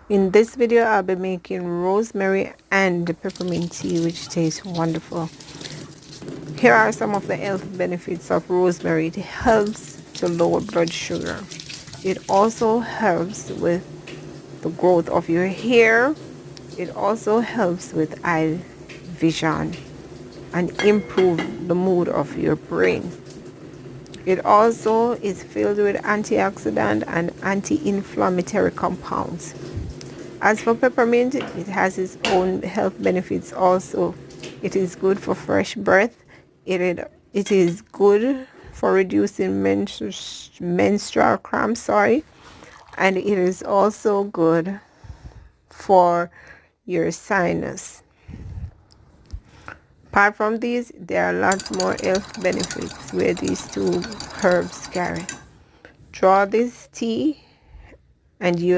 In this video, I'll be making rosemary and peppermint tea, which tastes wonderful. Here are some of the health benefits of rosemary. It helps to lower blood sugar. It also helps with the growth of your hair. It also helps with eye vision and improve the mood of your brain. It also is filled with antioxidant and anti-inflammatory compounds. As for peppermint, it has its own health benefits also. It is good for fresh breath. It is good for reducing menstrual cramps, and it is also good for your sinus. Apart from these, there are lots more health benefits where these two herbs carry. Draw this tea and you